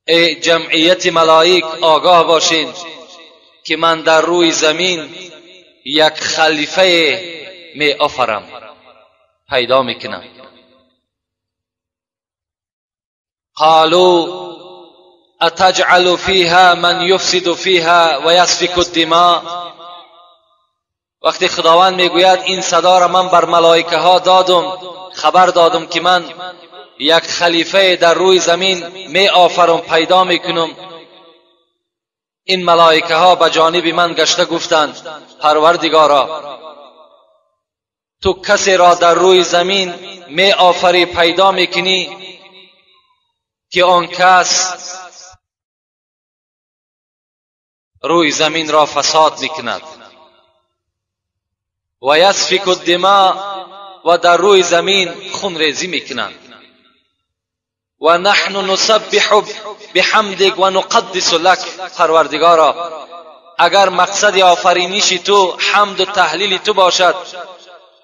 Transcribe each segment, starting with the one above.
ای جمعیت ملائک آگاه باشین که من در روی زمین یک خلیفه می آفرم، پیدا میکنم. قالوا اتجعل فیها من یفسد فیها و یسفک الدماء. وقتی خداوند میگوید این صدا را من بر ملائکه ها دادم، خبر دادم که من یک خلیفه در روی زمین می آفرم، پیدا میکنم، این ملائکه ها به جانب من گشته گفتند پروردگارا تو کسی را در روی زمین می آفری، پیدا میکنی که آن کس روی زمین را فساد میکند و یسفک الدماء و در روی زمین خون ریزی میکنند. و نحن نسبح بحمدک و نقدس لک. پروردگارا اگر مقصد آفرینش تو حمد و تحلیل تو باشد،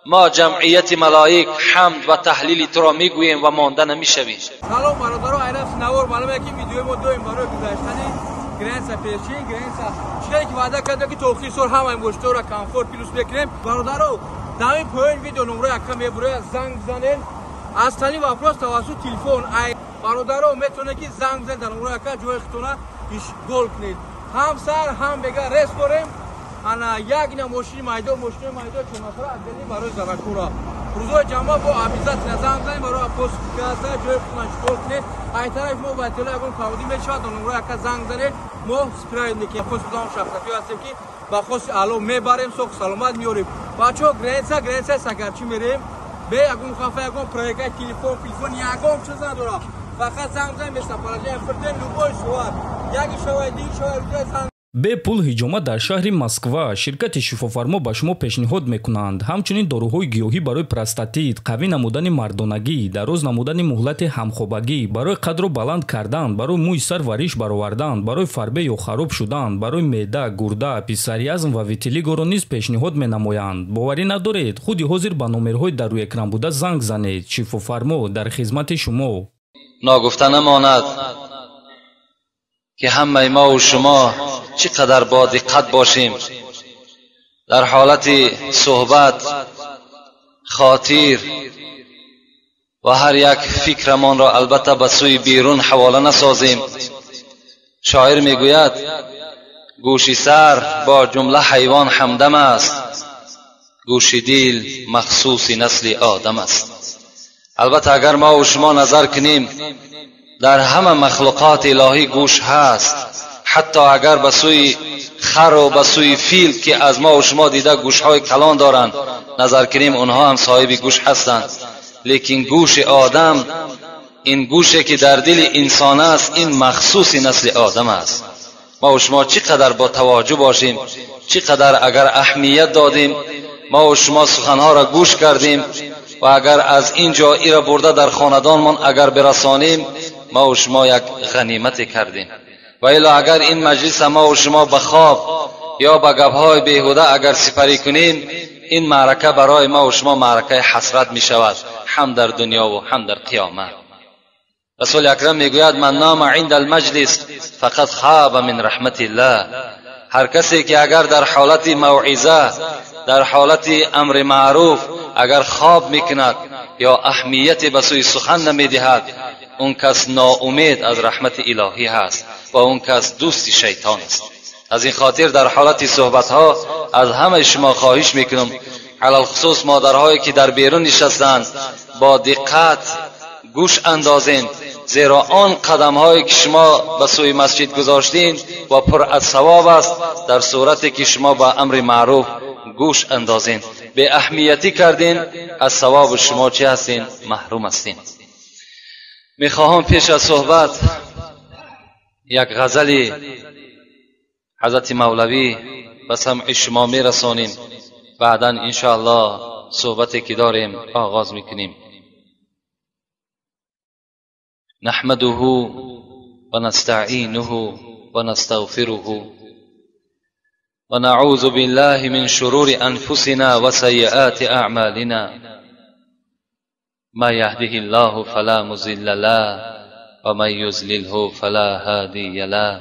ما جمعیت ملائک حمد و تحلیل تو را میگوییم و مانده نمیشویم. سلام برادران، اینا سنوار معلومه که ویدیو ما دویم برای گذاشتن گرینس پیشین گرینس چیزی که وعده کرده که توخی سر همه مشتو را کامفورت پلوس بکنیم. برادران در این پایین ویدیو نمره یکم میبره زنگ بزنین، از تانی واپس توسط تلفن. ای برادران میتونه که زنگ بزنید در نمره یکم جای خودتون هیچ گل کنید. هم سر هم بگه ریس بریم انا یک اینا ماشین مایدو چه مثلا از دلی برای زنکورا روزای جمعه با عبیزت نظام زنی برای پست کاسه جای خودتون گل کنید. ای طرف ما با اطلاع اون کاودی میشاد در نمره یکم زنگ زنید، ما سپرای میکنیم. پست بدون شخصیتی هستیم که با خود الو میبریم، سوق سلامت میاریم. بچه‌ها گرینس سکرچی میریم به اگون خافه اگون پروژه تلفن یکم چیز نداره، فقط زنگ زنیم مثل پروژه فردن لوگوی سوار یکی شوایدی شوایدی. бе пул ҳиҷомат дар шаҳри Москва ширкати шифофармо ба шумо пешниҳод мекунанд ҳамчунин дороҳои гиёҳӣ барои простатит, қавӣ намудани мардонагӣ, дароз намудани муҳлати ҳамхобагӣ, барои қадро баланд кардан, барои мӯи сар вариш баровардан, барои фарбе ё хароб шудан, барои меъда, гурда, писариазм ва витилигоро низ пешниҳод менамоянд. боварӣ надоред, худи ҳозир ба номерҳои дар рӯи экран буда занг занед. шифофармо дар хизмати шумо. ناگفته نماند که همه ما و شما چقدر با دقت باشیم در حالت صحبت، خاطر و هر یک فکرمان را البته به سوی بیرون حواله نسازیم. شاعر میگوید گوش سر با جمله حیوان همدم است، گوش دل مخصوص نسل آدم است. البته اگر ما و شما نظر کنیم در همه مخلوقات الهی گوش هست، حتی اگر به سوی خر و به سوی فیل که از ما و شما دیده گوشهای کلان دارند نظر کنیم، اونها هم صاحب گوش هستند. لیکن گوش آدم، این گوشی که در دل انسان است، این مخصوص نسل آدم است. ما و شما چقدر با توجه باشیم، چقدر اگر اهمیت دادیم، ما و شما سخنها را گوش کردیم و اگر از اینجا ای را برده در خاندانمان اگر برسانیم، ما و شما یک غنیمت کردیم. و الا اگر این مجلس ما و شما به خواب یا به گپ‌های بیهوده اگر سپری کنیم، این معرکه برای ما و شما معرکه حسرت می شود، هم در دنیا و هم در قیامت. رسول اکرم میگوید من نام عند المجلس فقط خواب من رحمت الله. هر کسی که اگر در حالت موعظه، در حالت امر معروف اگر خواب میکند یا اهمیت به سوی سخن نمیدهد، اون کس ناامید از رحمت الهی هست و اون کس دوست شیطان است. از این خاطر در حالت صحبت ها از همه شما خواهش میکنم، علل خصوص مادرهایی که در بیرون نشستند، با دقت گوش اندازین، زیرا آن قدم هایی که شما به سوی مسجد گذاشتین و پر از ثواب است در صورتی که شما با امر معروف گوش اندازین. به اهمیتی کردین، از ثواب شما چه هستین؟ محروم هستین. میخواهم پیش از صحبت یک غزل حضرت مولوی به سمع شما میرسانیم، بعدا انشاءالله صحبتی که داریم آغاز میکنیم. نحمده و نستعینه و نستغفره و نعوذ بالله من شرور انفسنا و سیئات اعمالنا، من یهده الله فلا مضل له و من یضلله فلا هادی له.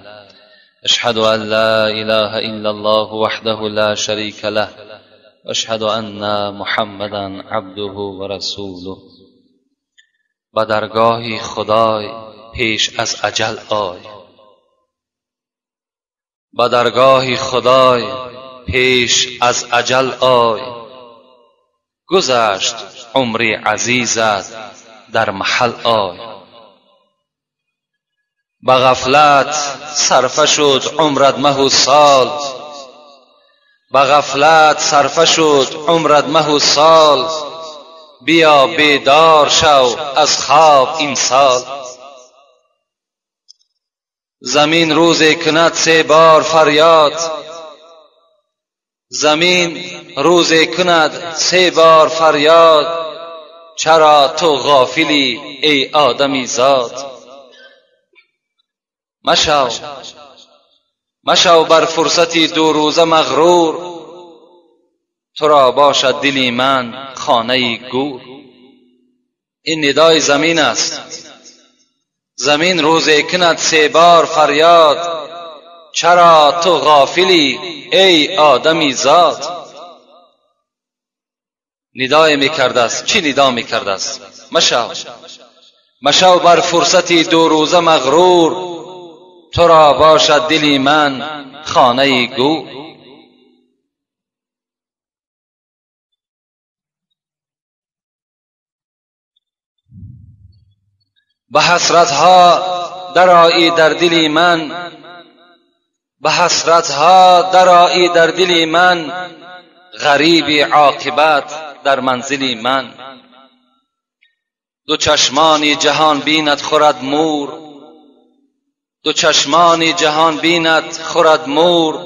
اشهد ان لا اله الا الله وحده لا شریک له و اشهد ان محمدا عبده و رسوله. به درگاه خدای پیش از اجل آی، به درگاه خدای پیش از اجل آی. گذشت عمری عزیزت در محل آی، به غفلت صرفه شد عمرت مه و سال، به غفلت صرفه شد عمرت مه و سال. بیا بیدار شو از خواب این سال. زمین روزی کند 3 بار فریاد، زمین روزی کند 3 بار فریاد. چرا تو غافلی ای آدمی زاد؟ مشو بر فرصتی 2 روزه مغرور، تو را باشد دلی من خانه گور. این ندای زمین است. زمین روزی کند 3 بار فریاد. چرا تو غافلی ای آدمی زاد؟ ندای میکرده است. چی ندا میکرده است؟ مشو بر فرصتی 2 روزه مغرور، تو را باشد دلی من خانه گور. به حسرتها درآیی در دلی من، به حسرتها درآیی در دلی من. غریبی عاقبت در منزلی من. 2 چشمانی جهان بیند خورد مور، 2 چشمانی جهان بیند خورد مور.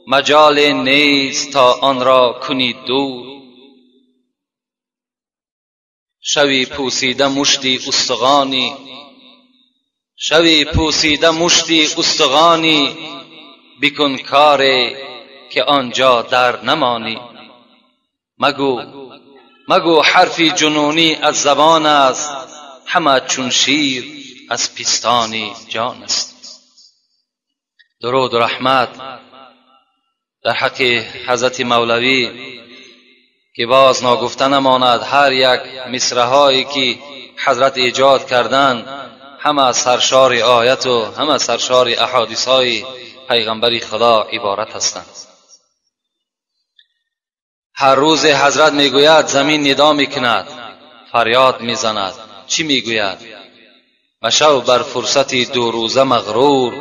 مجال نیست تا آن را کنی دور. شوی پوسیده مشتی استخوانی، شوی پوسیده مشتی استخوانی. بکن کاری که آنجا در نمانی. مگو حرفی جنونی از زبان است، همه چون شیر از پیستانی جان است. درود و رحمت در حق حضرت مولوی که باز ناگفته نماند. هر یک مصرع‌هایی که حضرت ایجاد کردند همه سرشار آیت و همه سرشار احادیث‌های پیغمبر خدا عبارت هستند. هر روز حضرت میگوید زمین ندا میکند، فریاد میزند. چی میگوید؟ مشو بر فرصتی 2 روزه مغرور،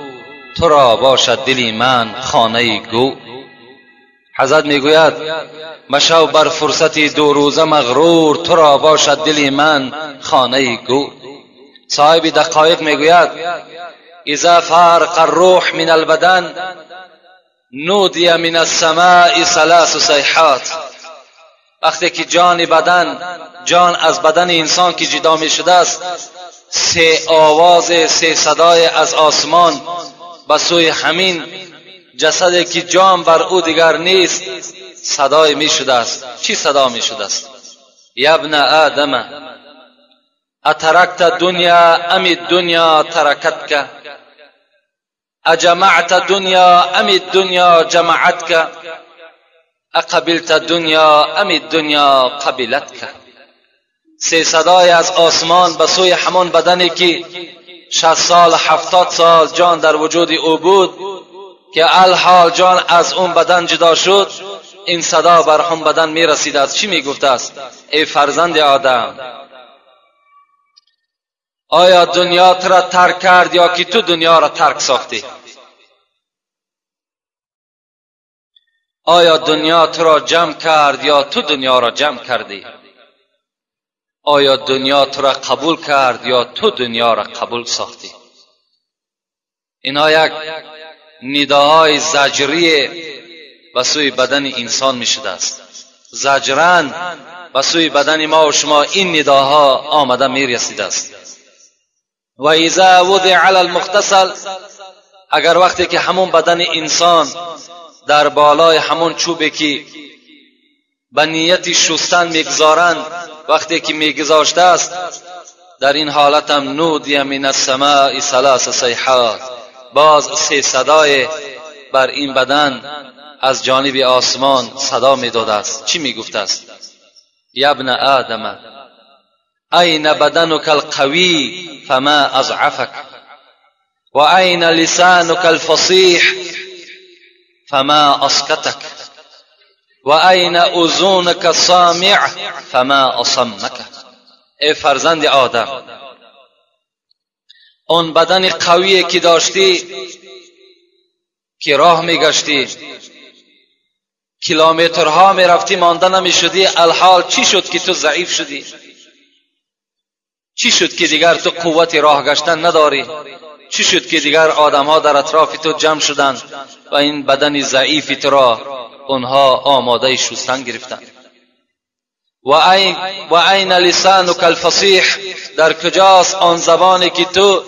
تو را باشد دلی من خانه گور. حضرت میگوید مشو بر فرصتی 2 روزه مغرور، تو را باشد دلی من خانه گور. صاحب دقایق میگوید اذا فارق الروح من البدن نودی من السماء 3 صیحات. وقتی که جان از بدن انسان که جدا می شده است، 3 آواز 3 صدای از آسمان به سوی همین جسدی که جان بر او دیگر نیست صدای می شده است. چی صدا می شده است؟ یا ابن آدم اترکت دنیا ام الدنیا ترکتک، اجمعت دنیا ام الدنیا جمعتک، اقبلت دنیا ام الدنیا قبلتک. 3 صدای از آسمان به سوی همان بدنی که 60 سال 70 سال جان در وجود او بود که الحال جان از اون بدن جدا شد، این صدا بر هم بدن می رسیده است. چی می گفته است؟ ای فرزند آدم، آیا دنیا تو را ترک کرد یا که تو دنیا را ترک ساختی؟ آیا دنیا تو را جمع کرد یا تو دنیا را جمع کردی؟ آیا دنیا تو را قبول کرد یا تو دنیا را قبول ساختی؟ اینا یک نداهای زجری به سوی بدن انسان می شده است. زجرن به سوی بدن ما و شما این نداها آمده می رسیده است. و اذا وضع علی المغتسل، اگر وقتی که همون بدن انسان در بالای همون چوبی که به نیت شستن میگذارند وقتی که میگذاشته است در این حالت هم نودی من السماء ثلاث صیحات، باز 3 صدای بر این بدن از جانب آسمان صدا میداده است. چی میگفته است؟ یا ابن آدم این بدنک القوی فما اضعفک و این لسانک الفصیح فما اسکتک و این اذنک السامع فما اصمک. ای فرزند آدم، اون بدن قوی که داشتی که راه میگشتی، کیلومترها میرفتی مانده نمیشدی، الحال چی شد که تو ضعیف شدی؟ چی شد که دیگر تو قوت راه گشتن نداری؟ چی شد که دیگر آدمها در اطراف تو جمع شدند و این بدن ضعیف تو را اونها آماده شستن گرفتند؟ و این لسانک الفصیح، در کجاست آن زبانی که تو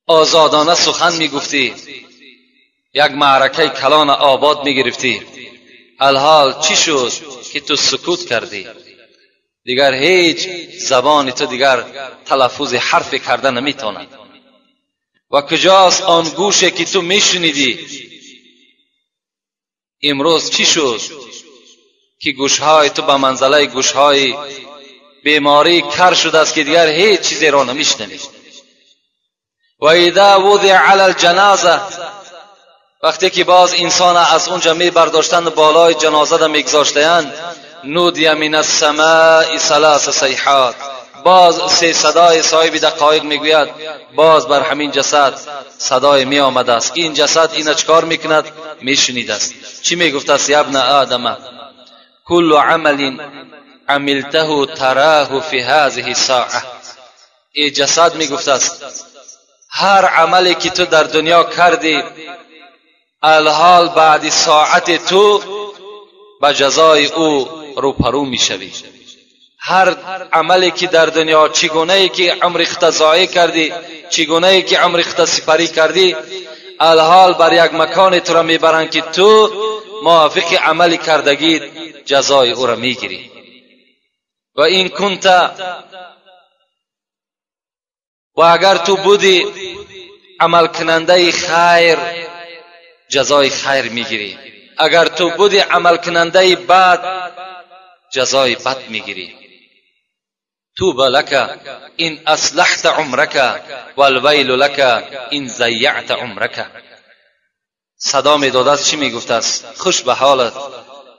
آزادانه سخن میگفتی، یک معرکه کلان آباد میگرفتی؟ الحال چی شد که تو سکوت کردی؟ دیگر هیچ زبان تو دیگر تلفظ حرف کرده نمیتونه. و کجاست آن گوشی که تو میشنیدی؟ امروز چی شد که گوشهای تو به منزله گوشهای بیماری کر شده است که دیگر هیچ چیزی را نمیشنوی؟ و اذا وضع علی الجنازه، وقتی که باز انسان از اونجا میبرداشتن بالای جنازه را میگذاشتند، نودی من السماء ثلاث صیحات، باز 3 صدای صاحب دقایق میگوید باز بر همین جسد صدای می آمده است. این جسد این چکار میکند؟ میشنید است. چی میگفت است؟ یا ابن آدم کل عمل عملته تراه فی هذه الساعه. این جسد میگفت است هر عملی که تو در دنیا کردی الحال بعد ساعت تو به جزای او روپرو میشوی. هر عملی که در دنیا، چگونه ای که عمر خود ضایع کردی، چگونه ای که عمر خود سپری کردی، الحال بر یک مکان تو را میبرند که تو موافق عملی کردگی جزای او را میگیری. و این کنت، و اگر تو بودی عمل کننده خیر جزای خیر میگیری، اگر تو بودی عمل کننده بد جزای بد میگیری. توبى لك ان اصلحت عمرك والويل لك ان ضيعت عمرك. صدا میداده است، چی میگفته است؟ خوش به حالت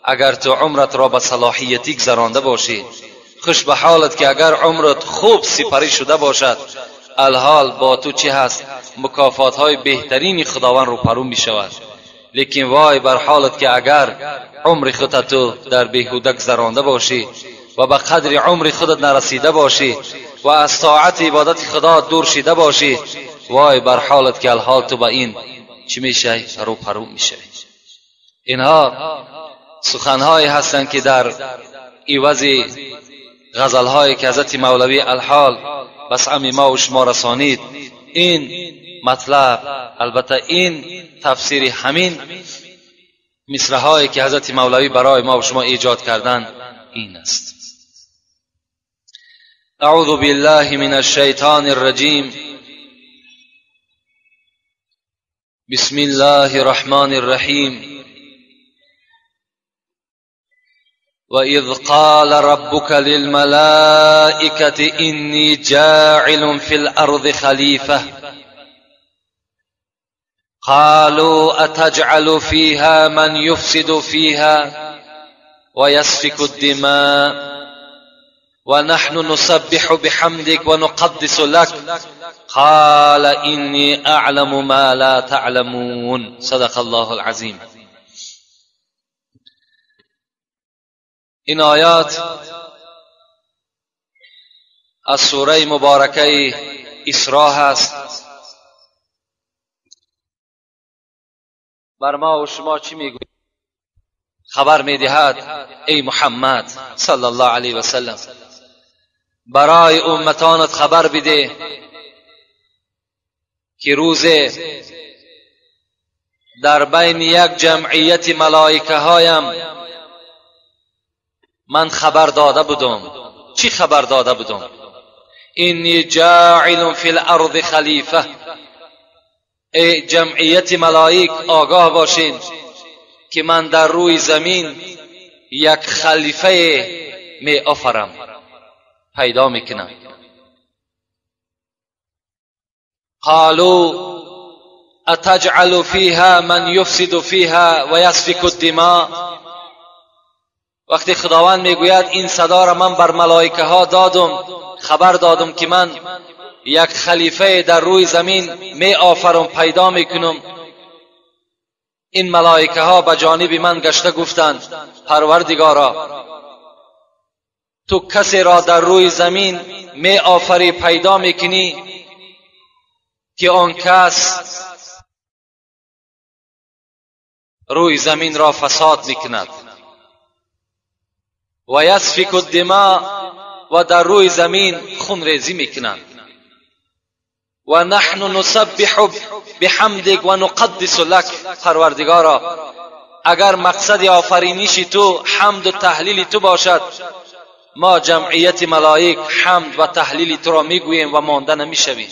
اگر تو عمرت را به صلاحیتی گذرانده باشی، خوش به حالت که اگر عمرت خوب سپری شده باشد، الحال با تو چی هست؟ مکافات های بهترین خداوند رو پرو می شود. لیکن وای بر حالت که اگر عمر خودت تو در بیهوده گذرانده باشی و به قدر عمر خودت نرسیده باشی و از طاعت عبادت خدا دور شده باشی، وای بر حالت که الحال تو با این چی میشه؟ رو پرو میشه. اینها سخنهایی هستند که در عوض غزلهایی که حضرت مولوی الحال بس امی ما و شما رسانید، این مطلب، البته این تفسیر همین مصرع‌هایی که حضرت مولوی برای ما و شما ایجاد کردن این است. اعوذ بالله من الشیطان الرجیم. بسم الله الرحمن الرحیم. وَإِذْ قَالَ رَبُّكَ لِلْمَلَائِكَةِ إِنِّي جَاعِلٌ فِي الْأَرْضِ خَلِيفَةً قَالُوا أَتَجْعَلُ فِيهَا مَنْ يُفْسِدُ فِيهَا وَيَسْفِكُ الدِّمَاءَ وَنَحْنُ نُسَبِّحُ بِحَمْدِكَ وَنُقَدِّسُ لَكَ قَالَ إِنِّي أَعْلَمُ مَا لَا تَعْلَمُونَ. صدق الله العظیم. این آیات از سوره مبارکه اسراء است. بر ما و شما چی میگوید؟ خبر میدهد ای محمد صلی الله علیه و سلم، برای امتانت خبر بده که روز در بین یک جمعیت ملائکه هایم من خبر داده بودم. چی خبر داده بودم؟ اینی جاعل فی الارض خلیفه. ای جمعیت ملائک آگاه باشین که من در روی زمین یک خلیفه می آفرم، پیدا میکنم. قالوا اتجعل فیها من یفسد فیها و یسفک الدماء. وقتی خداوند میگوید این صدا را من بر ملائکه ها دادم، خبر دادم که من یک خلیفه در روی زمین می آفرم، پیدا میکنم. این ملائکه ها به جانب من گشته گفتند پروردگارا تو کسی را در روی زمین می آفری، پیدا میکنی که آن کس روی زمین را فساد میکند و یسفک الدماء و در روی زمین خون ریزی میکنند. و نحن نسبح بحمدک و نقدس لک. پروردگارا اگر مقصد آفرینش تو حمد و تهلیل تو باشد، ما جمعیت ملائک حمد و تهلیل تو را میگوییم و مانده نمیشویم.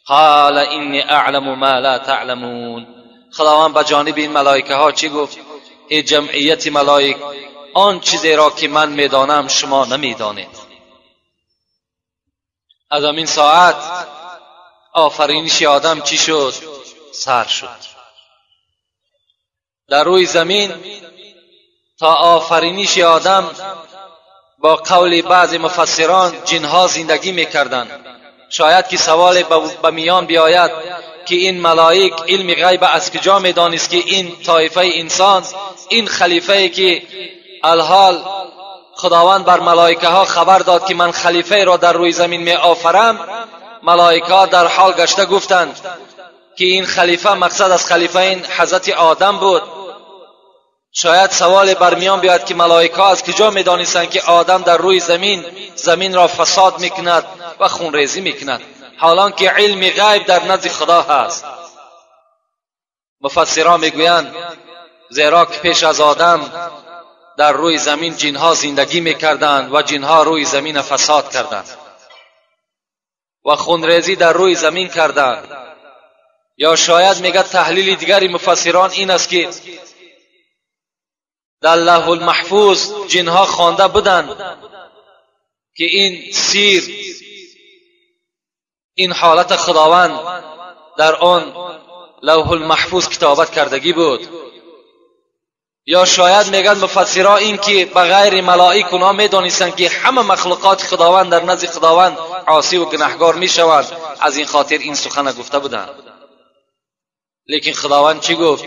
قال اینی اعلم ما لا تعلمون. خداوند به جانب این ملائکه ها چی گفت؟ ای جمعیت ملائک، آن چیزی را که من میدانم شما نمیدانید. از همین ساعت آفرینش آدم چی شد؟ سر شد. در روی زمین تا آفرینش آدم با قول بعض مفسران جنها زندگی میکردند. شاید که سوال به میان بیاید که این ملائک علم غیب از کجا میدانست که این طایفه انسان، این خلیفه که الحال خداوند بر ملائکه ها خبر داد که من خلیفه را در روی زمین می آفرم، ملائکه ها در حال گشته گفتند که این خلیفه مقصد از خلیفه این حضرت آدم بود. شاید سوال برمیان بیاد که ملائکه ها از کجا می دانستند که آدم در روی زمین را فساد میکند و خونریزی میکند، حالان که علم غیب در نزد خدا هست. مفسران میگویند زیرا که پیش از آدم در روی زمین جنها زندگی میکردند و جنها روی زمین فساد کردند و خونریزی در روی زمین کردند. یا شاید میگه تحلیل دیگری مفسران این است که در لوح المحفوظ جنها خوانده بودند که این سیر، این حالت خداوند در آن لوح المحفوظ کتابت کردگی بود. یا شاید میگن مفسرها این که بغیر ملائک اونها میدانستند که همه مخلوقات خداوند در نزد خداوند عاصی و گناهگار میشوند، از این خاطر این سخن گفته بودند. لیکن خداوند چی گفت؟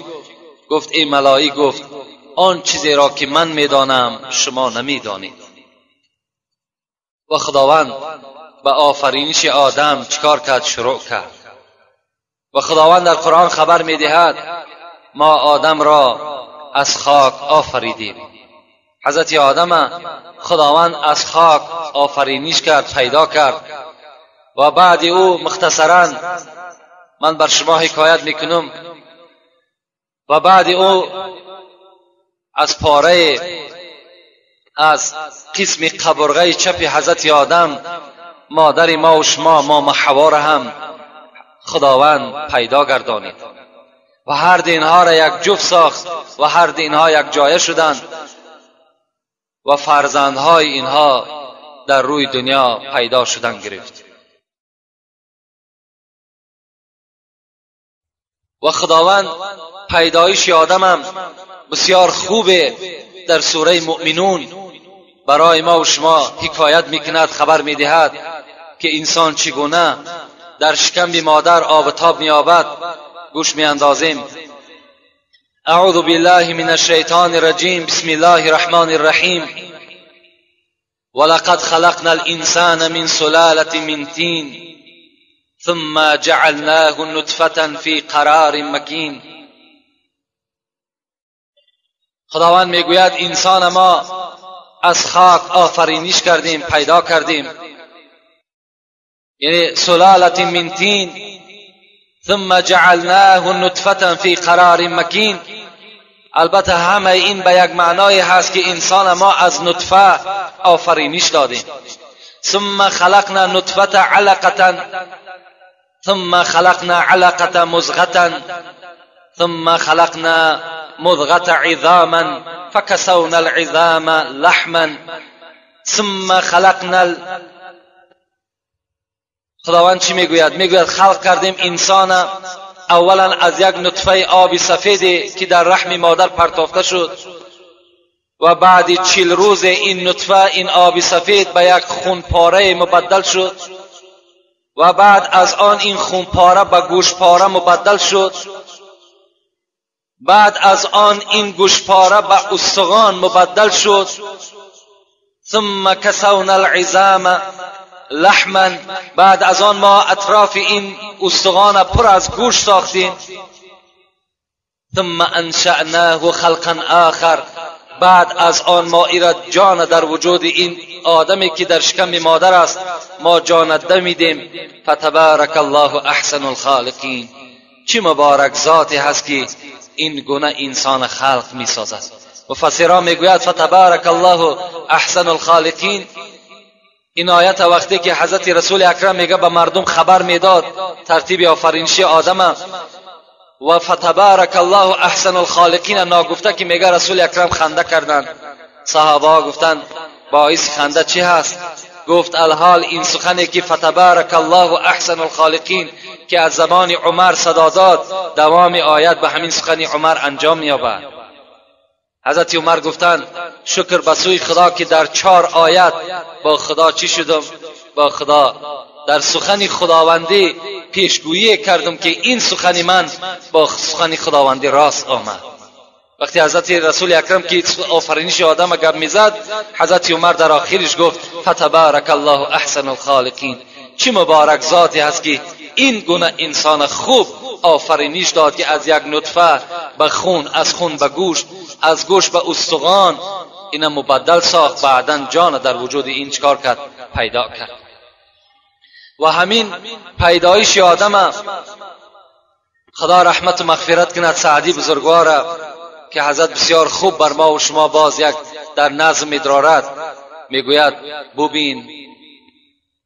گفت ای ملائک، گفت آن چیزی را که من میدانم شما نمیدانید. و خداوند به آفرینش آدم چیکار کرد؟ شروع کرد. و خداوند در قرآن خبر میدهد ما آدم را از خاک آفریدیم. حضرت آدم خداوند از خاک آفرینش کرد، پیدا کرد و بعد او مختصرا من بر شما حکایت میکنم و بعد او از پاره از قسم قبرغه چپ حضرت آدم مادر ما و شما ما حوا را هم خداوند پیدا گردانید و هر اینها را یک جفت ساخت و هر اینها یک جایه شدند و فرزندهای اینها در روی دنیا پیدا شدن گرفت. و خداوند پیدایش آدم هم بسیار خوبه در سوره مؤمنون برای ما و شما حکایت میکند، خبر میدهد که انسان چگونه در شکم مادر آب و تاب مییابد. گوش میاندازیم. اعوذ بالله من الشیطان الرجیم. بسم الله الرحمن الرحیم. ولقد خلقنا الانسان من سلالة من طین ثم جعلناه نطفة في قرار مکین. خداوند میگوید انسان ما از خاک آفرینش کردیم، پیدا کردیم، یعنی سلالة من طین ثم جعلناه نطفة في قرار مکین. البته همه این به یک معنای هست که انسان ما از نطفه آفرینش دادیم. ثم خلقنا نطفه علقه ثم خلقنا علقه مضغه ثم خلقنا مضغه عظاما فكسونا العظام لحما ثم خلقنا خداوند چی میگوید؟ میگوید خلق کردیم انسان اولا از یک نطفه آبی سفیدی که در رحم مادر پرتافته شد و بعد 40 روز این نطفه، این آبی سفید به یک خونپاره مبدل شد و بعد از آن این خونپاره به گوشتپاره مبدل شد، بعد از آن این گوشتپاره به استخوان مبدل شد. ثم کسونا العظام لحما، بعد از آن ما اطراف این استخوان پر از گوشت ساختیم. ثم انشأناه خلقا آخر، بعد از آن ما ایراد جان در وجود این آدمی که در شکم مادر است ما جان دمیدیم. فتبارک الله احسن الخالقین. چه مبارک ذاتی هست که این گونه انسان خلق می سازد. مفسران میگوید فتبارک الله احسن الخالقین، این آیت وقتی که حضرت رسول اکرم میگه به مردم خبر میداد ترتیب آفرینشی آدم و فتبارک الله احسن الخالقین ناگفته که میگه رسول اکرم خنده کردند. صحابه گفتند باعث خنده چی هست؟ گفت الحال این سخنی که فتبارک الله احسن الخالقین که از زبان عمر صدا داد دوام آیت به همین سخن عمر انجام می‌یابد. حضرت عمر گفتند شکر به سوی خدا که در 4 آیت با خدا چی شدم؟ با خدا در سخن خداوندی پیشگویی کردم که این سخن من با سخن خداوندی راست آمد. وقتی حضرت رسول اکرم که آفرینش آدم گپ میزد، حضرت عمر در آخرش گفت فتبارک الله احسن الخالقین. چه مبارک ذاتی هست که این گونه انسان خوب آفرینش داد که از یک نطفه به خون، از خون به گوشت، از گوشت به استخوان اینا مبدل ساخت، بعدن جان در وجود این چکار کرد؟ پیدا کرد. و همین پیدایش آدم خدا رحمت و مغفرت کند سعدی بزرگوار که حضرت بسیار خوب بر ما و شما باز یک در نظم می‌دارد، میگوید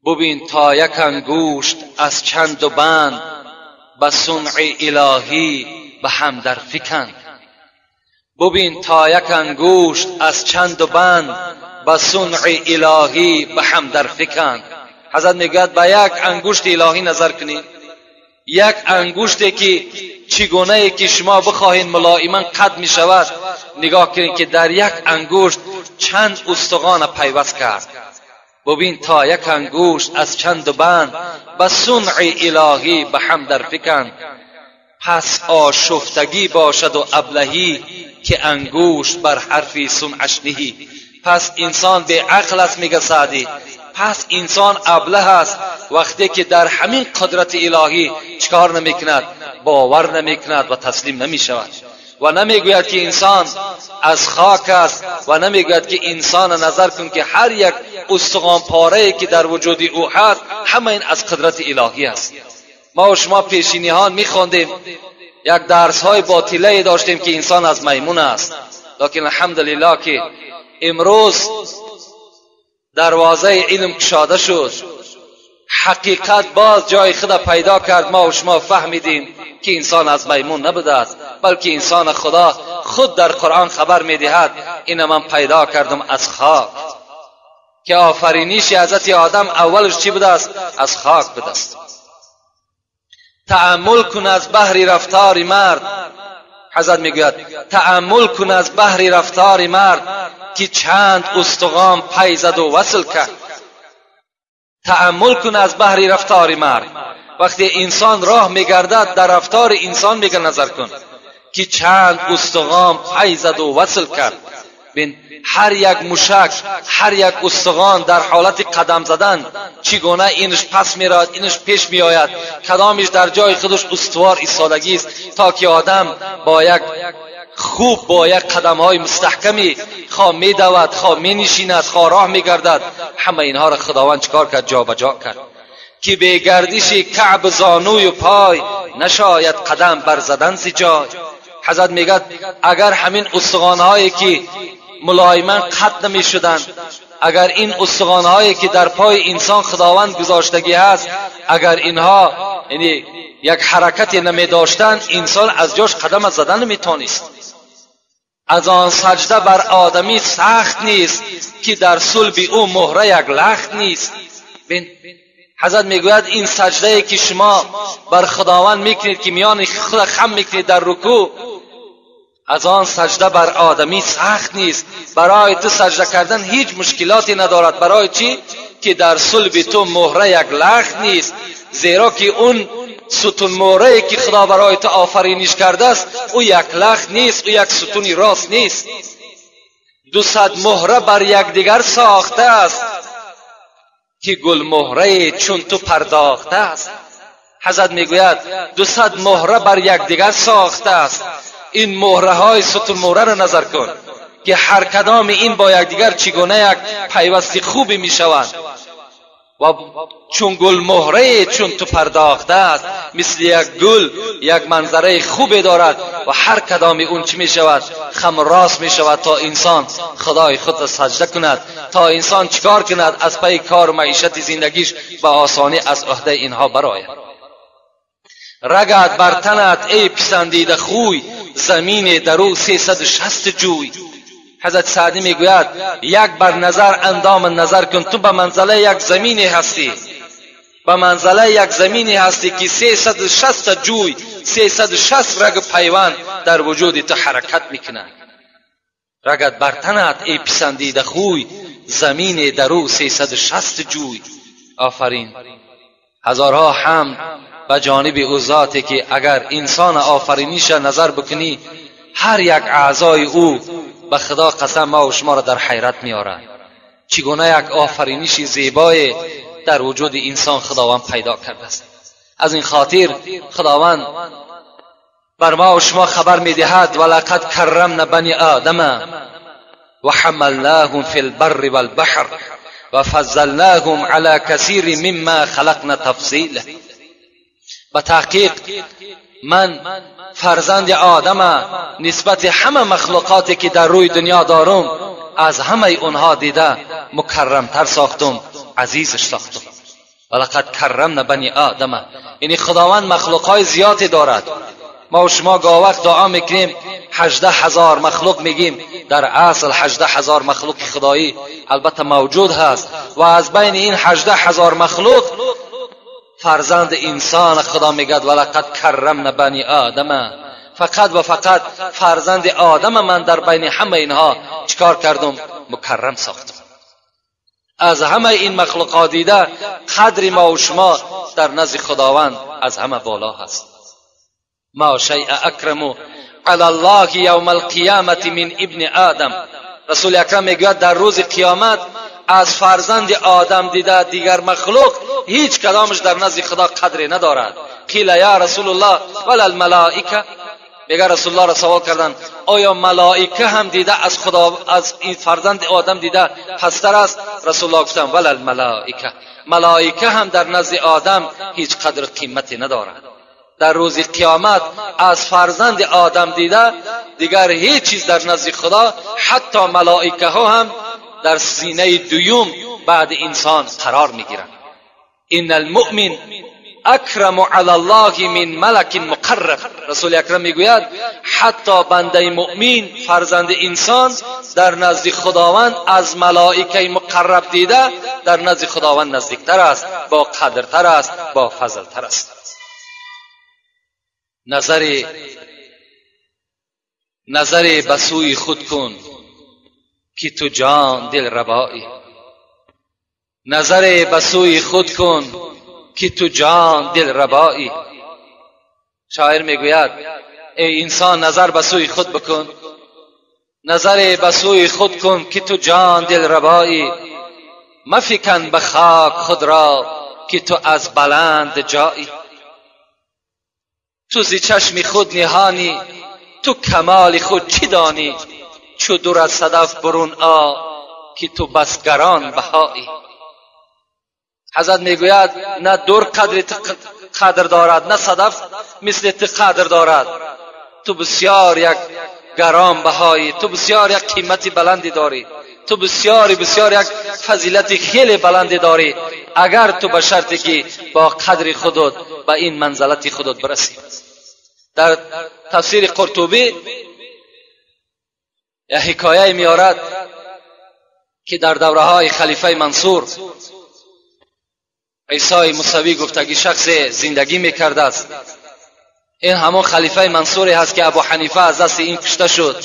ببین تا یک انگشت از چند و بند به صنع الهی به هم در فکن. ببین تا یک انگشت از چند و بند به صنع الهی به هم در فکن. حضرت میگوید به یک انگشت الهی نظر کنید، یک انگشتی که چگونه که شما بخواهید ملائما قد می شود، نگاه کنید که در یک انگشت چند استخوان پیوست کرد. ببین تا یک انگشت از چند و بند به صنع الهی به هم در فکن. پس آشفتگی باشد و ابلهی که انگشت بر حرفی صنعش نهی. پس انسان به عقل است میگه سعدی، پس انسان ابله است وقتی که در همین قدرت الهی چکار نمیکند؟ باور نمیکند و تسلیم نمیشود و نمیگوید که انسان از خاک است و نمیگوید که انسان نظر کن که هر یک استخوان پاره‌ای که در وجود او هست همه این از قدرت الهی است. ما و شما پیشینیان میخوندیم، یک درس های باطله داشتیم که انسان از میمون است، لیکن الحمدلله که امروز دروازه علم گشاده شد، حقیقت باز جای خود پیدا کرد. ما و شما فهمیدیم که انسان از میمون نبوده است، بلکه انسان خدا خود در قرآن خبر میدهد این من پیدا کردم از خاک، که آفرینش حضرت آدم اولش چی بوده است؟ از خاک بوده است. تأمل کن از بحر رفتار مرد، حضرت میگوید تأمل کن از بحر رفتار مرد که چند استخوان پی زد و وصل کرد. تأمل کن از بحر رفتار مرد، وقتی انسان راه میگردد در رفتار انسان میگه نظر کن که چند استخوان پی زد و وصل کرد. ببین هر یک مشک، هر یک استخوان در حالت قدم زدن چگونه اینش پس میراد، اینش پیش میآید، کدامش در جای خودش استوار ایستادگی است تا که آدم با یک خوب با یک قدم های مستحکمی خواه میدود، خواه مینشیند، خواه راه میگردد. همه اینها را خداوند چکار کرد؟ جا بجا کرد که به گردش کعب زانوی و پای نشاید قدم بر زدن ز جای. حضرت میگه اگر همین استخوان‌هایی که ملایما قطع نمی‌شدند، اگر این استخوان‌هایی که در پای انسان خداوند گذاشتگی هست، اگر اینها یعنی یک حرکتی نمی داشتند، انسان از جاش قدم زدن نمیتونست. از آن سجده بر آدمی سخت نیست که در صلب او مهره یک لخت نیست. بین حضرت میگوید این سجده که شما بر خداوند میکنید که میان خود خم میکنید در رکوع، از آن سجده بر آدمی سخت نیست. برای تو سجده کردن هیچ مشکلاتی ندارد. برای چی؟ که در صلب تو مهره یک لخت نیست. زیرا که اون ستون مهره که خدا برای تو آفرینش کرده است، او یک لخت نیست، او یک ستونی راست نیست. 200 مهره بر یکدیگر ساخته است که گل مهره چون تو پرداخته است. حضرت میگوید 200 مهره بر یکدیگر ساخته است. این مهره های ستون مهره را نظر کن که هر کدام این با یکدیگر چگونه یک پیوستی خوبی میشوند و چون گل مهره چون تو پرداخته است، مثل یک گل یک منظره خوبی دارد و هر کدام اون چی می شود؟ خم راست می شود تا انسان خدای خود را سجده کند، تا انسان چیکار کند؟ از پی کار و معیشت زندگیش به آسانی از عهده اینها برآید. رگت بر تنت ای پسندیده خوی، زمین درو 360 جوی. حضرت سعدی میگوید یک بر نظر اندام نظر کن، تو به منزله یک زمینی هستی، به منزله یک زمینی هستی که 360 جوی 360 رگ پیوند در وجود تو حرکت میکنند. رگت بر تنت ای پسندیده خوی، زمین درو 360 جوی. آفرین، هزارها حمد به جانب او ذاتی که اگر انسان آفرینیش نظر بکنی، هر یک اعضای او به خدا قسم ما و شما را در حیرت میارد. چگونه یک آفرینش زیبای در وجود انسان خداوند پیدا کرده است. از این خاطر خداوند بر ما و شما خبر میدهد ولقد کرمنا بنی آدم و حملناهم فی البر والبحر و فضلناهم علی کثیر مما خلقنا تفضیلا. به تحقیق من فرزند آدم نسبت همه مخلوقاتی که در روی دنیا دارم از همه اونها دیده مکرمتر ساختم، عزیزش ساختم. ولقد کرمنا بنی آدم، یعنی خداوند مخلوقای زیادی دارد. ما و شما گاه وقت دعا میکنیم 18,000 مخلوق میگیم، در اصل 18,000 مخلوق خدایی البته موجود هست و از بین این 18,000 مخلوق فرزند انسان خدا میگد ولقد کرمنا بنی آدم، فقط و فقط فرزند آدم من در بین همه اینها چیکار کردم؟ مکرم ساختم. از همه این مخلوقات دیده قدر ما و شما در نزد خداوند از همه بالا هست. ما شیء اکرم علی الله یوم القیامت من ابن آدم. رسول اکرم میگوید در روز قیامت از فرزند آدم دیده دیگر مخلوق هیچ کدامش در نزد خدا قدری ندارد. قیل یا رسول الله ولا الملائکه، میگه رسول الله را سوال کردند آیا ملائکه هم دیده از خدا از این فرزند آدم دیده پستر است؟ رسول الله گفتند ولا الملائکه، ملائکه هم در نزد آدم هیچ قدر قیمتی ندارد. در روز قیامت از فرزند آدم دیده دیگر هیچ چیز در نزد خدا، حتی ملائکه ها هم در سینه دوم بعد انسان قرار میگیرند. ان المؤمن اکرم علی الله من ملک مقرب. رسول اکرم میگوید حتی بنده مؤمن فرزند انسان در نزد خداوند از ملائکه مقرب دیده در نزد خداوند نزدیکتر است، با قدرتر است، با فضلتر است. نظر به سوی خود کن که تو جان دل ربایی. نظر به سوی خود کن که تو جان دل ربایی. شاعر میگوید ای انسان نظر به سوی خود بکن، نظر به سوی خود کن که تو جان دل ربایی. مفکن به خاک خود را که تو از بلند جایی. تو زی چشم خود نهانی، تو کمال خود چی دانی؟ چو دور از صدف برون آ که تو بس گران بهایی. حضرت میگوید نه دور قدر دارد، نه صدف مثل تو قدر دارد. تو بسیار یک گران بهایی، تو بسیار یک قیمت بلندی داری، تو بسیار یک فضیلت خیلی بلندی داری، اگر تو به شرطی که با قدر خودت به این منزلت خودت برسی. در تفسیر قرطبی یک حکایه میارد که در دوره های خلیفه منصور عیسی موسوی گفتگی شخص زندگی میکرده است. این همون خلیفه منصوری هست که ابو حنیفه از دست این کشته شد.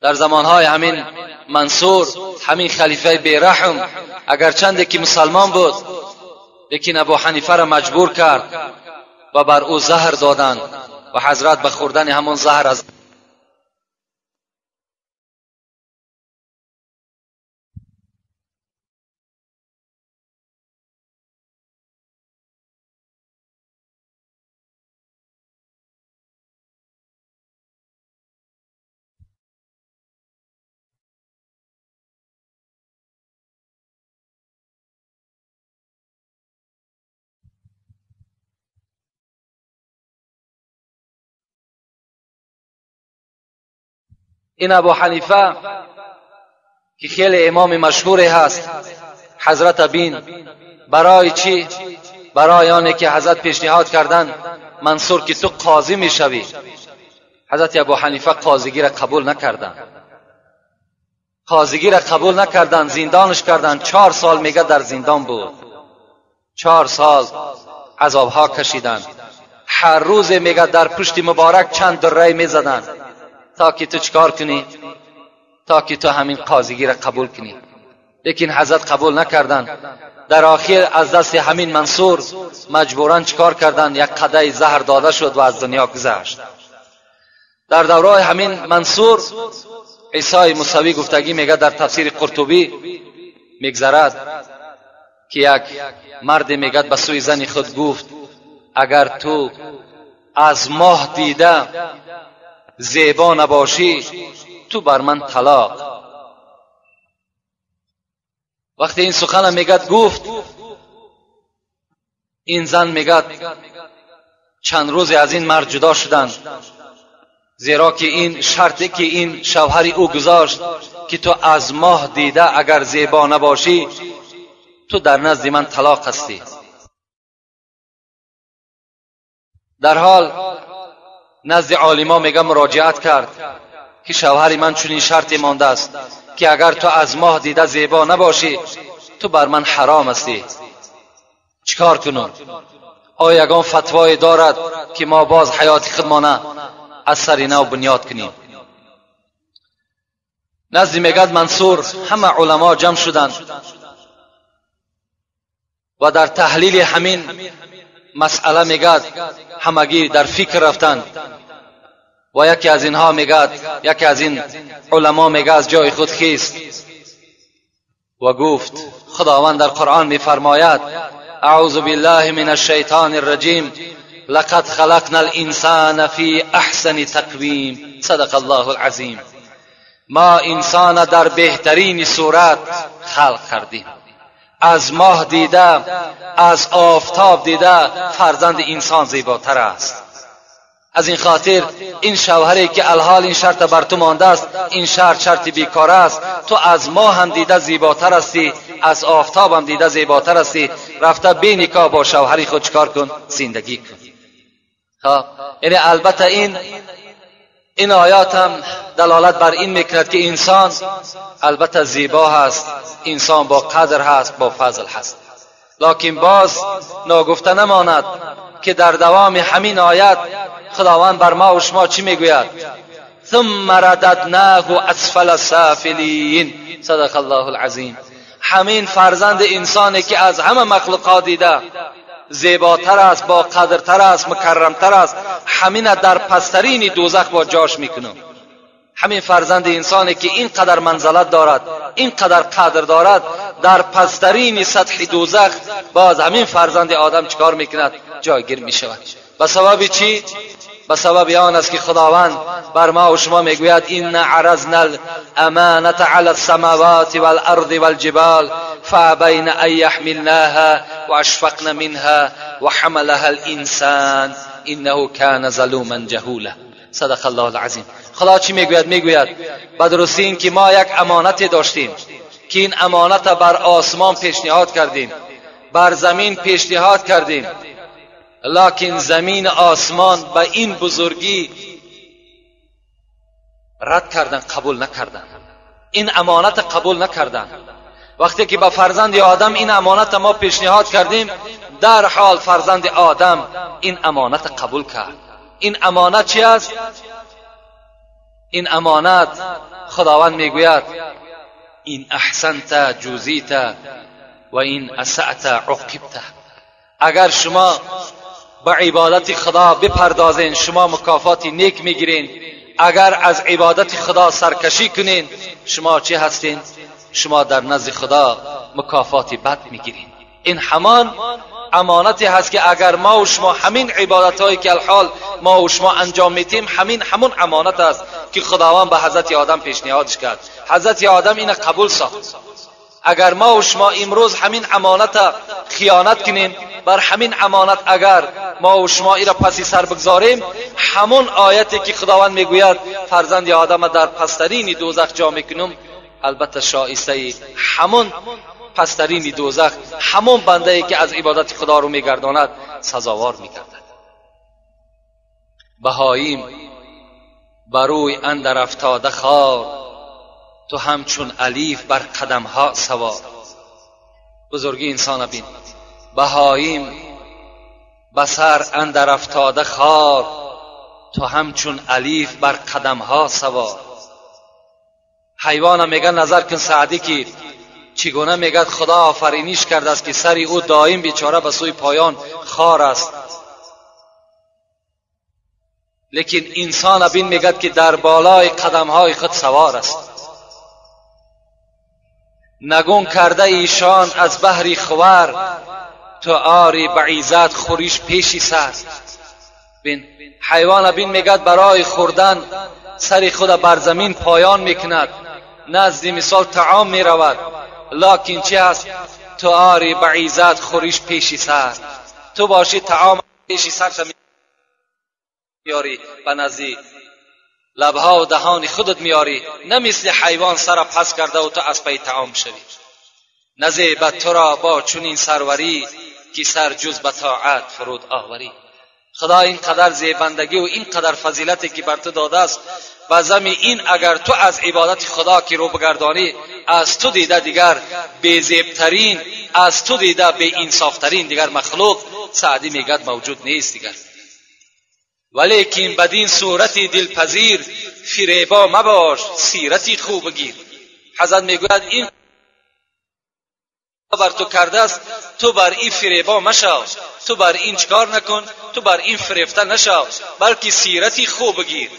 در زمانهای همین منصور، همین خلیفه بیرحم، اگرچند که مسلمان بود لیکن ابو حنیفه را مجبور کرد و بر او زهر دادند و حضرت به خوردن همون زهر از این ابو حنیفه که خیلی امام مشهوری هست، حضرت بین برای چی؟ برای آنه که حضرت پیشنهاد کردن منصور که تو قاضی میشوی. حضرت ابو حنیفه قاضیگی را قبول نکردن، قاضیگی را قبول نکردن، زندانش کردن. 4 سال میگه در زندان بود، 4 سال عذابها کشیدن. هر روز میگه در پشت مبارک چند دره میزدن تا که تو چکار کنی؟ تا که تو همین قاضیگی را قبول کنی. لیکن حضرت قبول نکردن. در آخر از دست همین منصور مجبوران چکار کردن؟ یک قدح زهر داده شد و از دنیا گذشت. در دوره همین منصور عیسی موسوی گفتگی میگه در تفسیر قرطبی میگذرد که یک مرد میگه به سوی زن خود گفت اگر تو از ماه دیده زیبا نباشی تو بر من طلاق. وقتی این سخن میگه گفت، این زن میگه چند روز از این مرد جدا شدند، زیرا که این شرطی که این شوهر او گذاشت که تو از ماه دیده اگر زیبا نباشی تو در نزد من طلاق هستی. در حال نزد عالما میگه مراجعت کرد که شوهر من چنین شرطی مانده است که اگر تو از ماه دیده زیبا نباشی تو بر من حرام هستی. چیکار کنم؟ آیا یگان فتوای دارد که ما باز حیات خودمانه از سر نو بنیاد کنیم؟ نزد میگد منصور همه علما جمع شدند و در تحلیل همین مسئله میگد همگی در فکر رفتند و یکی از اینها میگد، یکی از این علما میگه از جای خود خیست و گفت خداوند در قرآن میفرماید اعوذ بالله من الشیطان الرجیم لقد خلقنا الانسان فی احسن تقویم صدق الله العظیم. ما انسان در بهترین صورت خلق کردیم. از ماه دیده، از آفتاب دیده فرزند انسان زیباتر است. از این خاطر این شوهری که الحال این شرط بر تو مانده است، این شرط بیکار است. تو از ماه هم دیده زیباتر هستی، از آفتاب هم دیده زیباتر هستی. رفته بی نکاح با شوهری خود چکار کن؟ زندگی کن. یعنی البته این آیات هم دلالت بر این میکند که انسان البته زیبا هست، انسان با قدر هست، با فضل هست. لکن باز ناگفته نماند که در دوام همین آیت خداوند بر ما و شما چی میگوید؟ ثم رددناه اسفل السافلین صدق الله العظیم. همین فرزند انسانی که از همه مخلوقات دیده زیباتر است، با قدرتر است، مکرمتر است، همین در پسترین دوزخ با جاش میکنم. همین فرزند انسانی که اینقدر منزلت دارد، اینقدر قدر دارد، در پسترین سطح دوزخ باز همین فرزند آدم چکار میکند؟ جایگیر میشود. به سبب چی؟ به سبب آن است که خداوند بر ما و شما میگوید ان عرضنا الامانه علی السماوات والارض والجبال فابین ان یحملناها واشفقن منها وحملها الانسان انه كان ظلوما جهولا. صدق الله العظیم. خدا چی میگوید؟ میگوید به درستی این که ما یک امانت داشتیم که این امانت بر آسمان پیشنهاد کردیم، بر زمین پیشنهاد کردیم، لکن زمین آسمان به این بزرگی رد کردن، قبول نکردن، این امانت قبول نکردن. وقتی که به فرزند آدم این امانت ما پیشنهاد کردیم، در حال فرزند آدم این امانت قبول کرد. این امانت چی است؟ این امانت خداوند میگوید این احسنت جوزیت و این اسأت عوقبت. اگر شما به عبادت خدا بپردازین شما مکافاتی نیک میگیرین، اگر از عبادت خدا سرکشی کنین شما چی هستین؟ شما در نزد خدا مکافاتی بد میگیرین. این همان امانتی هست که اگر ما و شما همین عبادت هایی که الحال ما و شما انجام میتیم همون امانت است که خداوند به حضرت آدم پیشنهادش کرد. حضرت آدم این قبول ساخت. اگر ما و شما امروز همین امانت خیانت کنیم، بر همین امانت اگر ما و شما این را پسی سر بگذاریم، همون آیتی که خداوند میگوید فرزند آدم در پسترین دوزخ جا میکنم، البته شایسته همون پسترین دوزخ همون بنده ای که از عبادت خدا رو میگرداند سزاوار میگردد. بهاییم بروی اندر افتاده خار، تو همچون الیف بر قدم ها سوار. بزرگی انسان بین. بهاییم بسر اندر افتاده خار، تو همچون الیف بر قدم ها سوار. حیوان میگه نظر کن سعدی که چگونه میگه خدا آفرینش کرده است که سری او دائم بیچاره به سوی پایان خار است، لیکن انسان بین میگه که در بالای قدم های خود سوار است. نگون کرده ایشان از بحری خور، تو آری بعیزت خوریش پیشی سر. بین حیوان بین میگه برای خوردن سری خود بر زمین پایان میکند، نزد مثال طعام میرود، لکن چی هست؟ تو آری بعیزت خوریش پیشی سر. تو باشی طعام پیشی سر میاری، به نزدی لبها و دهان خودت میاری، نه مثل حیوان سر پس کرده و تو از پی طعام شوی. نزیبت تو را با چنین سروری، که سر جز به طاعت فرود آوری. خدا اینقدر زیبندگی و اینقدر فضیلتی که بر تو داده است، و زمین این اگر تو از عبادت خدا که رو بگردانی، از تو دیده دیگر بی‌زیبترین، از تو دیده بی انصافترین دیگر مخلوق سعدی میگد موجود نیست دیگر. ولیکن بدین صورتی دلپذیر، فریبا مباش سیرتی خوب گیر. حضرت میگوید این بر تو کرده است، تو بر این فریبا مشو، تو بر این چکار نکن، تو بر این فریفته نشو، بلکه سیرتی خوب گیر،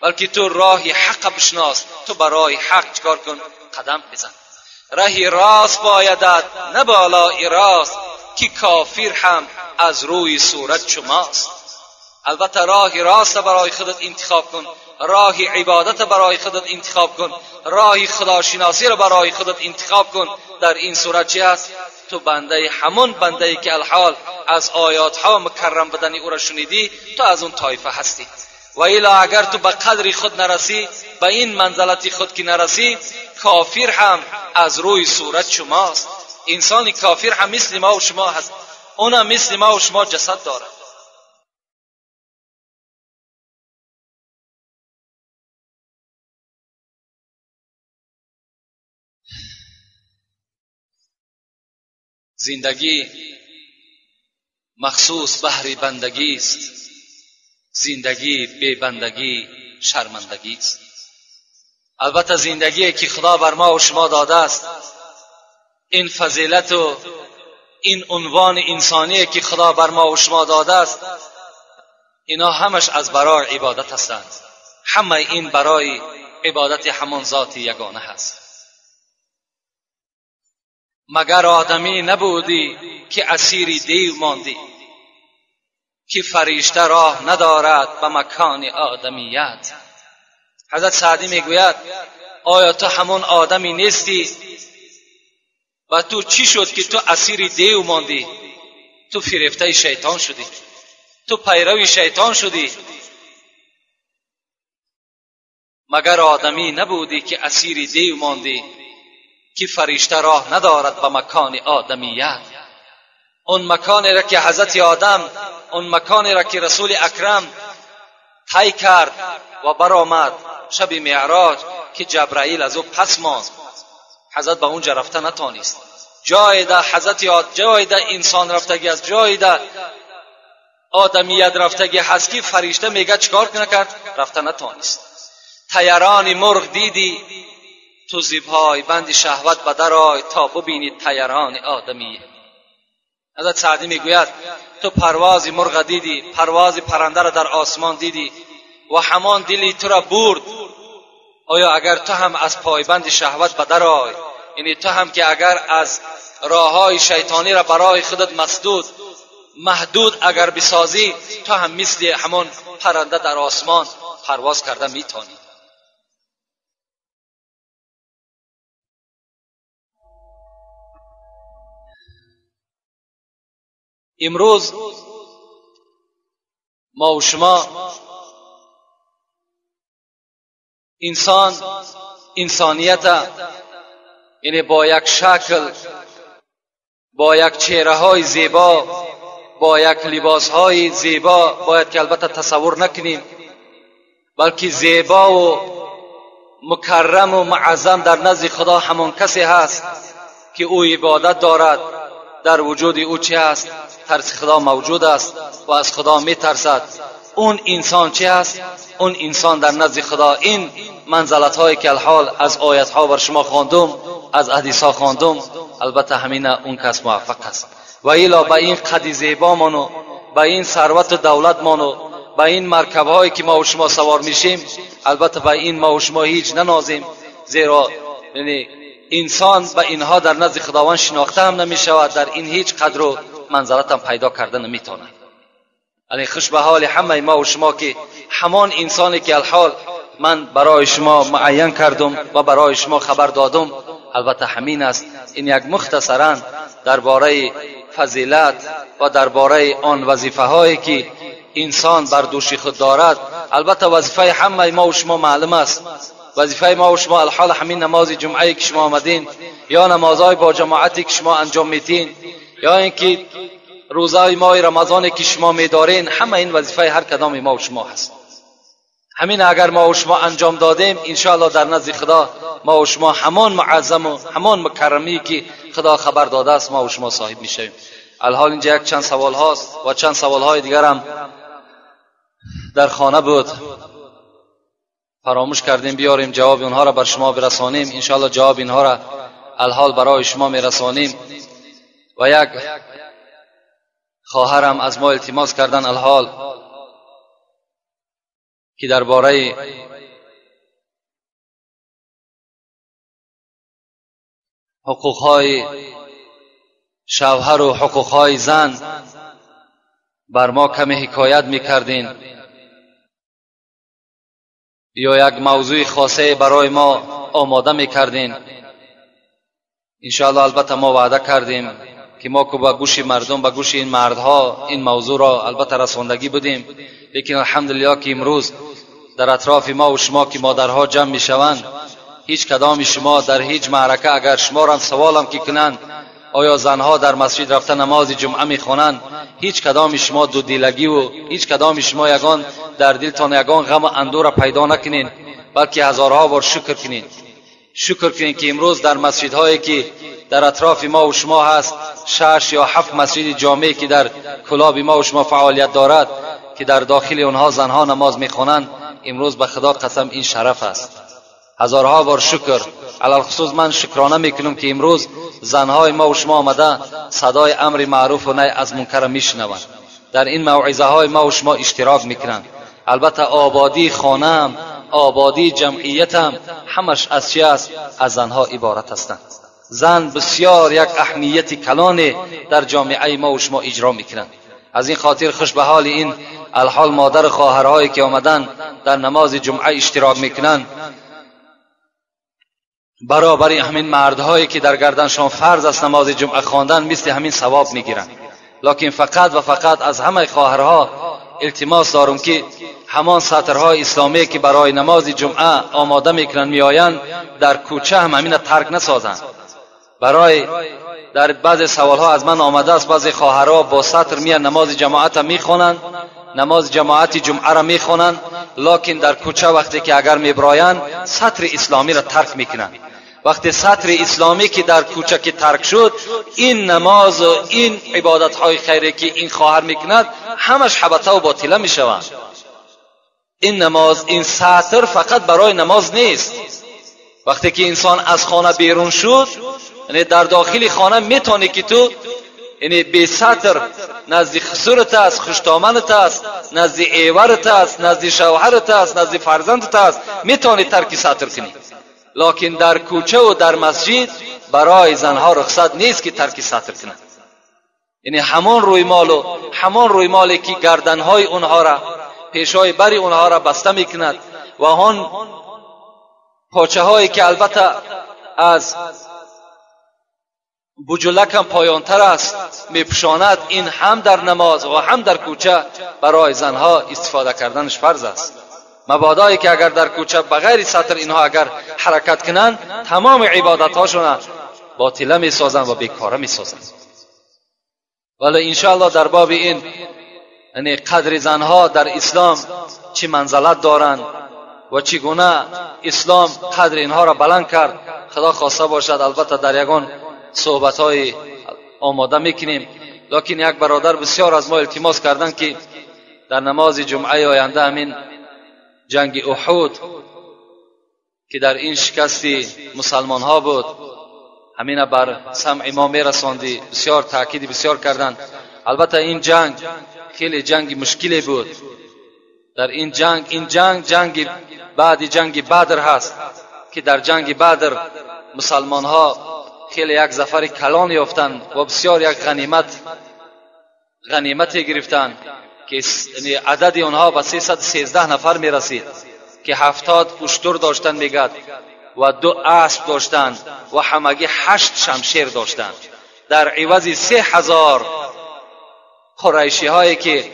بلکه تو راهی حق بشناس، تو برای حق چکار کن؟ قدم بزن. راهی راست بایدت نه بالای راست، که کافر هم از روی صورت شماست. البته راه راست برای خودت انتخاب کن، راه عبادت برای خودت انتخاب کن، راه خداشناسی را برای خودت انتخاب کن. در این صورت چی است؟ تو بنده همون بنده ای که الحال از آیات ها مکرم بدنی او را شنیدی، تو از اون طایفه هستی. و الا اگر تو به قدر خود نرسی، به این منزلت خود که نرسی، کافر هم از روی صورت شماست. انسان کافر هم مثل ما و شما هست، اونم مثل ما و شما جسد دارد. زندگی مخصوص بهر بندگی است، زندگی بی بندگی شرمندگی است. البته زندگی که خدا بر ما و شما داده است، این فضیلت و این عنوان انسانی که خدا بر ما و شما داده است، اینا همش از برای عبادت هستند. همه این برای عبادت همان ذات یگانه هست. مگر آدمی نبودی که اسیری دیو ماندی، که فرشته راه ندارد به مکان آدمیت. حضرت سعدی میگوید آیا تو همون آدمی نیستی؟ و تو چی شد که تو اسیر دیو ماندی؟ تو فریفته شیطان شدی، تو پیرو شیطان شدی. مگر آدمی نبودی که اسیر دیو ماندی که فرشته راه ندارد به مکان آدمیت. اون مکانی را که حضرت آدم، اون مکانی را که رسول اکرم طی کرد و برآمد شب معراج که جبرائیل از او پس ماند، حضرت به اونجا رفته نتانست. جای ده حضرت جای ده انسان رفتگی از جای ده آدمیت رفتگی هست که فرشته میگه چیکار نکرد؟ رفته نتانست. طیران مرغ دیدی تو زیبای بند شهوت به درآی تا ببینی طیران آدمیه. حضرت سعدی میگوید تو پرواز مرغ دیدی، پرواز پرنده را در آسمان دیدی و همان دلی تو را برد. آیا اگر تو هم از پایبند شهوت به درآی، یعنی تو هم که اگر از راههای شیطانی را برای خودت مسدود محدود اگر بسازی، تو هم مثل همان پرنده در آسمان پرواز کرده میتونی. امروز ما و شما انسانیت یعنی با یک شکل، با یک چهره های زیبا، با یک لباس های زیبا باید که البته تصور نکنیم، بلکه زیبا و مکرم و معظم در نزد خدا همان کسی هست که او عبادت دارد، در وجود او چه است؟ ترس خدا موجود است و از خدا می ترسد. اون انسان چه است؟ اون انسان در نزد خدا این منزلت هایی که الحال از آیت ها بر شما خواندم، از حدیث ها خواندم، البته همین اون کس موفق است. و الا به این قد زیبا مانو، به این ثروت و دولت مانو، به این مرکب هایی که ما و شما سوار میشیم، البته به این ما و شما هیچ ننازیم، زیرا یعنی انسان به اینها در نزد خداوند شناخته هم نمی شود، در این هیچ قدر و منزلت هم پیدا کرده نمیتونه. یعنی خوش به حال همه ما و شما که همان انسانی که الحال من برای شما معین کردم و برای شما خبر دادم، البته همین است. این یک مختصرا درباره فضیلت و درباره آن وظیفه هایی که انسان بر دوش خود دارد. البته وظیفه همه ما و شما معلوم است. وظیفه ما و شما الحال همین نماز جمعه که شما آمدین، یا نمازهای با جماعتی که شما انجام میدین، یا اینکه روزهای ماه رمضان که شما میدارین، همه این وظیفه هر کدام ما و شما هست. همین اگر ما و شما انجام دادیم، انشاءالله در نزد خدا ما و شما همان معظم و همان مکرمی که خدا خبر داده است ما و شما صاحب میشیم. الحال اینجا یک چند سوال هاست و چند سوال های دیگر هم در خانه بود، فراموش کردیم بیاریم جواب اونها را بر شما برسانیم. انشاءالله جواب اینها را الحال برای شما میرسانیم. و یک خواهرم از ما التماس کردن الحال که درباره حقوقهای شوهر و حقوقهای زن بر ما کمی حکایت میکردین، یا یک موضوع خاصه برای ما آماده میکردین. انشاءالله البته ما وعده کردیم که ما که به گوش مردم، به گوش این مردها این موضوع را البته رساندگی بدیم. لیکن الحمدلله که امروز در اطراف ما و شما که مادرها جمع میشوند، هیچ کدام شما در هیچ معرکه اگر شما را سوالم که کنند آیا زنها در مسجد رفته نماز جمعه میخوانند، هیچ کدام شما دو دیلگی و هیچ کدام شما یگان در دلتان یگان غم و اندوه را پیدا نکنین، بلکه هزارها بار شکر کنین. شکر کنین که امروز در مسجدهایی که در اطراف ما و شما هست، 6 یا 7 مسجد جامعی که در کلاب ما و شما فعالیت دارد، که در داخل اونها زنها نماز میخوانند، امروز به خدا قسم این شرف است. هزارها بار شکر. علل خصوص من شکرانه میکنم که امروز زنهای ما و شما آمده صدای امر معروف و نهی از منکر میشنوند، در این موعظه های ما و شما اشتراک میکنند. البته آبادی خانه هم، آبادی جمعیت هم، همش از چی است؟ از زنها عبارت هستند. زن بسیار یک اهمیت کلان در جامعه ما و شما اجرا میکنند. از این خاطر خوش به حال این الحال مادر خواهرهایی که آمدن در نماز جمعه اشتراک میکنند، برابر همین مردهایی که در گردنشان فرض است نماز جمعه خواندن، مثل همین ثواب میگیرند. لکن فقط و فقط از همه خواهرها التماس دارم که همان سطرهای اسلامی که برای نماز جمعه آماده میکنن میآیند در کوچه هم همین ترک نسازند. برای در بعض سوالها از من آمده است بعضی خواهرها با سطر میان نماز جماعت میخوانند، نماز جماعت جمعه را میخوانند، لکن در کوچه وقتی که اگر میبرایند سطر اسلامی را ترک میکنند. وقتی سطر اسلامی که در کوچه که ترک شد، این نماز و این عبادت های خیری که این خواهر میکند همش حبطه و باطله میشوند. این نماز، این سطر فقط برای نماز نیست. وقتی که انسان از خانه بیرون شد، یعنی در داخل خانه میتونی که تو یعنی بی سطر نزد خسرت است، خوشتامنت است، نزد ایورت است، نزد شوهرت است، نزد فرزندت است، میتونی ترک سطر کنی. لکن در کوچه و در مسجد برای زنها رخصت نیست که ترک سطر کنند. یعنی همان روی مالی که گردنهای اونها را، پیشهای بری اونها را بسته میکند و آن پاچه هایی که البته از بجلک هم پایانتر است میپوشاند، این هم در نماز و هم در کوچه برای زنها استفاده کردنش فرض است. مبادایی که اگر در کوچه بغیر سطر اینها اگر حرکت کنند، تمام عبادت هاشون باطله میسازند و بیکاره میسازند. ولی انشاءالله در باب این یعنی قدر زنها در اسلام چه منزلت دارند و چگونه اسلام قدر اینها را بلند کرد، خدا خواسته باشد البته در یگان صحبت های آماده میکنیم. لکن یک برادر بسیار از ما التماس کردند که در نماز جمعه آینده همین جنگ احد که در این شکست مسلمان ها بود، همین بر سمع ما میرساندی، بسیار تاکید بسیار کردند. البته این جنگ خیلی جنگ مشکلی بود. در این جنگ بعد جنگ بدر هست که در جنگ بدر مسلمان ها خیلی یک ظفر کلان یافتند و بسیار یک غنیمت گرفتند که عدد آنها به 313 نفر می رسید که 70 اشتر داشتند میگد و 2 اسب داشتند و همگی 8 شمشیر داشتند. در عوض 3000 قریشی هایی که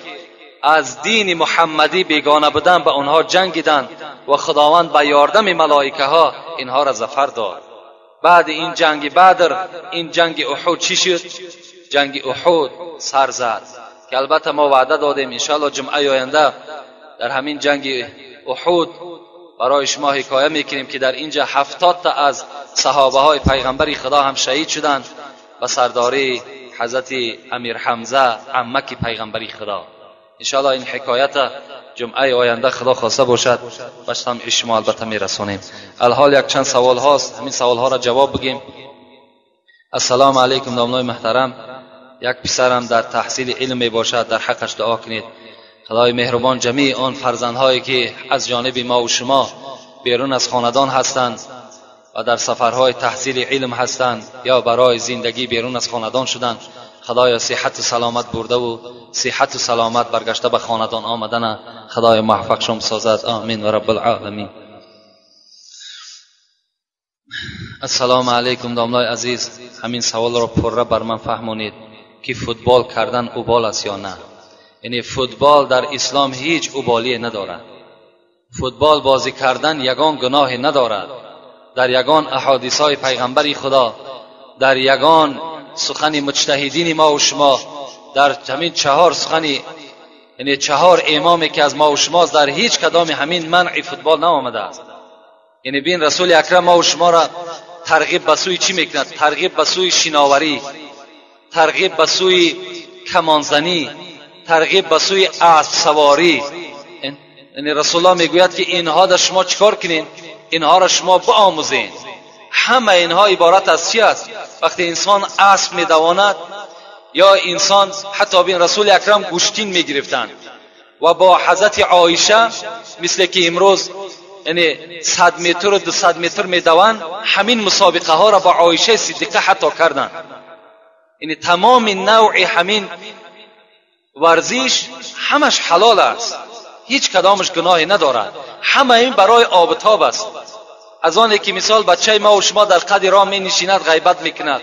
از دین محمدی بیگانه بودند به آنها جنگیدند و خداوند به یاردم ملائکه ها اینها را ظفر داد. بعد این جنگ بدر، این جنگ احد چی شد؟ جنگ احد سر زد که البته ما وعده دادیم انشاءالله جمعه آینده در همین جنگ احد برای شما حکایه میکنیم که در اینجا 70 تا از صحابه های پیغمبر خدا هم شهید شدند و سرداری حضرت امیر حمزه عمک پیغمبر خدا. انشاءالله این حکایت جمعه آینده خدا خواسته باشد به سمع شما البته میرسونیم. الحال یک چند سوال هاست، همین سوال ها را جواب بگیم. السلام علیکم دامنای محترم، یک پسرم در تحصیل علم می باشد، در حقش دعا کنید. خدای مهربان جمیع آن فرزندهایی که از جانب ما و شما بیرون از خاندان هستند و در سفرهای تحصیل علم هستند یا برای زندگی بیرون از خاندان شدند، خدای صحت و سلامت برده و صحت و سلامت برگشته به خاندان آمدن خدای موفق شما سازد. آمین و رب العالمین. السلام علیکم دامنای عزیز، همین سوال را پره بر من فهمونید که فوتبال کردن اوبال است یا نه. یعنی فوتبال در اسلام هیچ اوبالی ندارد. فوتبال بازی کردن یگان گناه ندارد. در یگان احادیث های پیغمبر خدا، در یگان سخن مجتهدین ما و شما، در همین 4 سخن یعنی 4 امامی که از ما و شما در هیچ کدام همین منع فوتبال نآمده است. یعنی بین رسول اکرم ما و شما را ترغیب به سوی چی میکند؟ ترغیب به سوی شناوری، ترغیب به سوی کمانزنی، ترغیب به سوی اسب سواری. یعنی رسول الله میگوید که اینها در شما چیکار کنین؟ اینها را شما بیاموزین. همه اینها عبارت از چی است؟ وقتی انسان اسب میدواند یا انسان، حتی بین رسول اکرم گوشتین میگرفتند و با حضرت عایشه مثل که امروز یعنی 100 متر و 200 متر میدوند، همین مسابقه ها را با عایشه صدیقه حتی کردند. یعنی تمام نوع همین ورزش همش حلال است، هیچ کدامش گناهی ندارد. همه این برای آب و تاب است. از آنه که مثال بچه ما و شما در قد راه می نشیند غیبت میکند،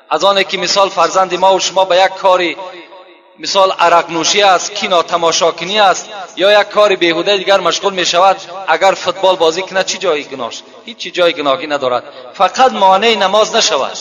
از آنه که مثال فرزند ما و شما به یک کاری مثال عرق نوشی است، کینو تماشاکنی است یا یک کار بیهوده دیگر مشغول می شود، اگر فوتبال بازی کنه چی جای گناهش؟ هیچ جای گناهی ندارد، فقط مانع نماز نشود.